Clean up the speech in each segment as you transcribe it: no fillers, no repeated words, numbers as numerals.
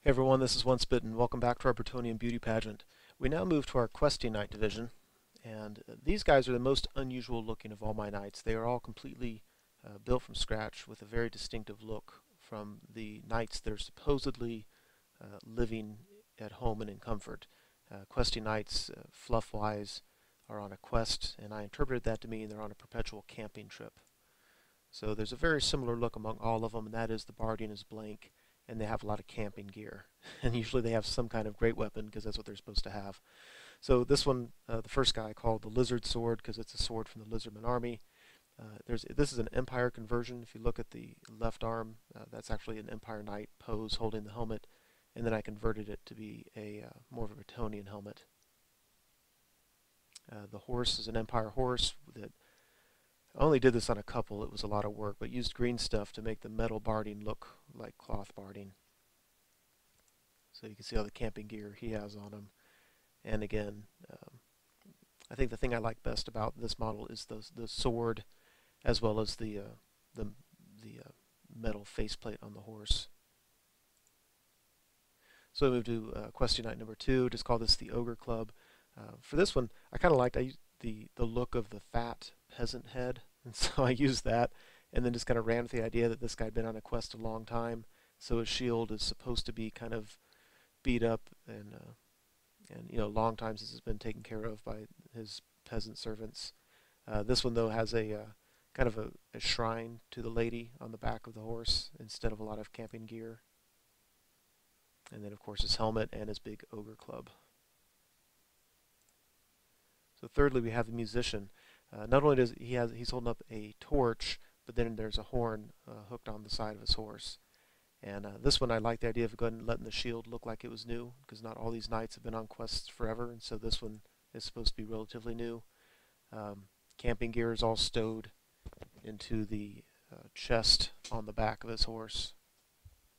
Hey everyone, this is One Spit and welcome back to our Bretonian beauty pageant. We now move to our questy knight division, and these guys are the most unusual looking of all my knights. They are all completely built from scratch with a very distinctive look from the knights that are supposedly living at home and in comfort. Questy knights, fluff-wise, are on a quest, and I interpreted that to mean they're on a perpetual camping trip. So there's a very similar look among all of them, and that is the barding is blank, and they have a lot of camping gear. And usually they have some kind of great weapon, because that's what they're supposed to have. So this one, the first guy, I called the Lizard Sword, because it's a sword from the Lizardman army. This is an Empire conversion. If you look at the left arm, that's actually an Empire Knight pose holding the helmet, and then I converted it to be a more of a Bretonian helmet. The horse is an Empire horse that I only did this on a couple. It was a lot of work, but used green stuff to make the metal barding look like cloth barding. So you can see all the camping gear he has on him. And again, I think the thing I like best about this model is the sword, as well as the metal faceplate on the horse. So we move to question night number 2. Just call this the Ogre Club. For this one, I kind of liked the look of the fat peasant head, and so I used that, and then just kind of ran with the idea that this guy had been on a quest a long time, so his shield is supposed to be kind of beat up, and long time since it's been taken care of by his peasant servants. This one though has a kind of a shrine to the lady on the back of the horse instead of a lot of camping gear, and then of course his helmet and his big ogre club. So thirdly, we have the musician. Not only does he's holding up a torch, but then there's a horn hooked on the side of his horse. And this one, I like the idea of going and letting the shield look like it was new, because not all these knights have been on quests forever, and so this one is supposed to be relatively new. Camping gear is all stowed into the chest on the back of his horse,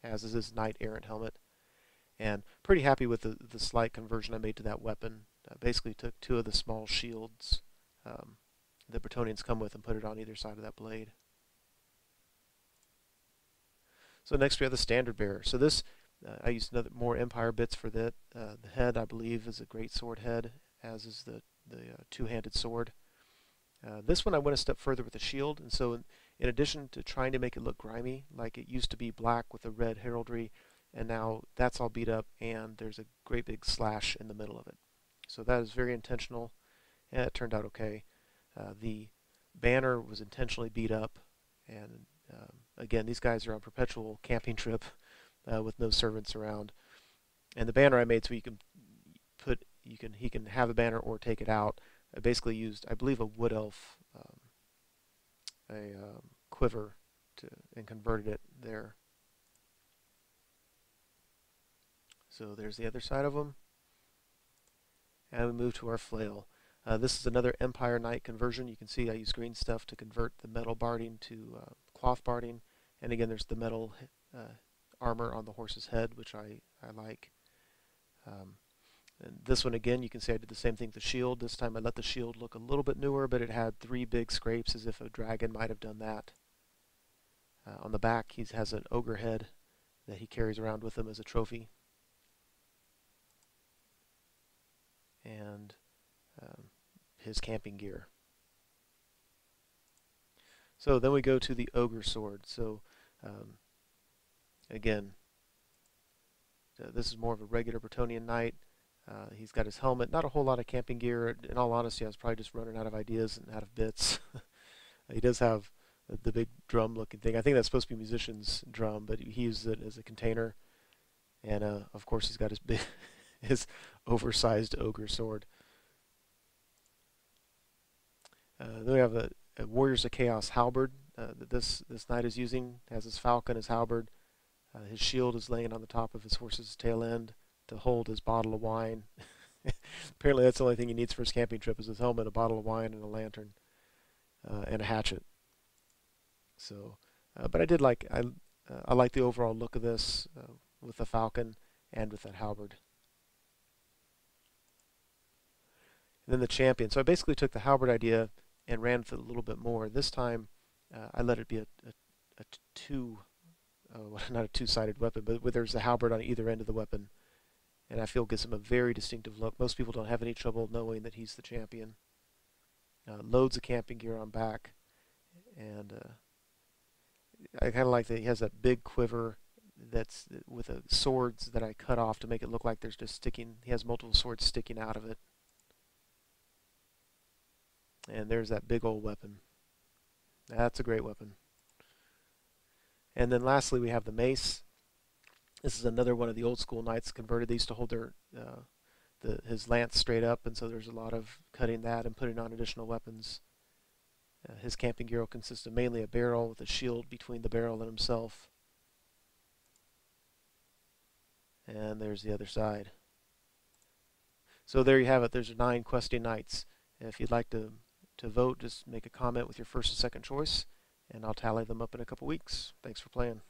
as is his knight errant helmet. And pretty happy with the slight conversion I made to that weapon. Basically took 2 of the small shields that Bretonians come with and put it on either side of that blade. So next we have the standard bearer. So this, I used more Empire bits for that. The head, I believe, is a great sword head, as is the two-handed sword. This one I went a step further with the shield, and so in addition to trying to make it look grimy, like it used to be black with the red heraldry, and now that's all beat up, and there's a great big slash in the middle of it. So that is very intentional, and it turned out okay. The banner was intentionally beat up, and again, these guys are on perpetual camping trip with no servants around. And the banner I made so he can have the banner or take it out. I basically used, I believe, a wood elf quiver and converted it there. So there's the other side of them. And we move to our flail. This is another Empire Knight conversion. You can see I use green stuff to convert the metal barding to cloth barding. And again, there's the metal armor on the horse's head, which I like. And this one again, you can see I did the same thing with the shield. This time I let the shield look a little bit newer, but it had 3 big scrapes as if a dragon might have done that. On the back, he has an ogre head that he carries around with him as a trophy. And his camping gear. So then we go to the ogre sword. So again, this is more of a regular Bretonian knight. He's got his helmet, not a whole lot of camping gear. In all honesty, I was probably just running out of ideas and out of bits. He does have the big drum looking thing. I think that's supposed to be a musician's drum, but he uses it as a container. And of course he's got his big his oversized ogre sword. Then we have a Warriors of Chaos halberd that this knight is using. Has his falcon, his halberd. His shield is laying on the top of his horse's tail end to hold his bottle of wine. Apparently that's the only thing he needs for his camping trip is his helmet, a bottle of wine, and a lantern, and a hatchet. So, but I like the overall look of this with the falcon and with that halberd. And then the champion. So I basically took the halberd idea and ran with it a little bit more. This time I let it be a 2 not a two-sided weapon, but where there's a halberd on either end of the weapon. And I feel gives him a very distinctive look. Most people don't have any trouble knowing that he's the champion. Loads of camping gear on back, and I kind of like that he has that big quiver that's with swords that I cut off to make it look like there's just sticking. He has multiple swords sticking out of it. And there's that big old weapon. That's a great weapon. And then lastly, we have the mace. This is another one of the old school knights converted. They used to hold their his lance straight up, and so there's a lot of cutting that and putting on additional weapons. His camping gear will consist of mainly a barrel with a shield between the barrel and himself. And there's the other side. So there you have it. There's 9 questing knights. If you'd like to vote, just make a comment with your first and second choice, and I'll tally them up in a couple weeks. Thanks for playing.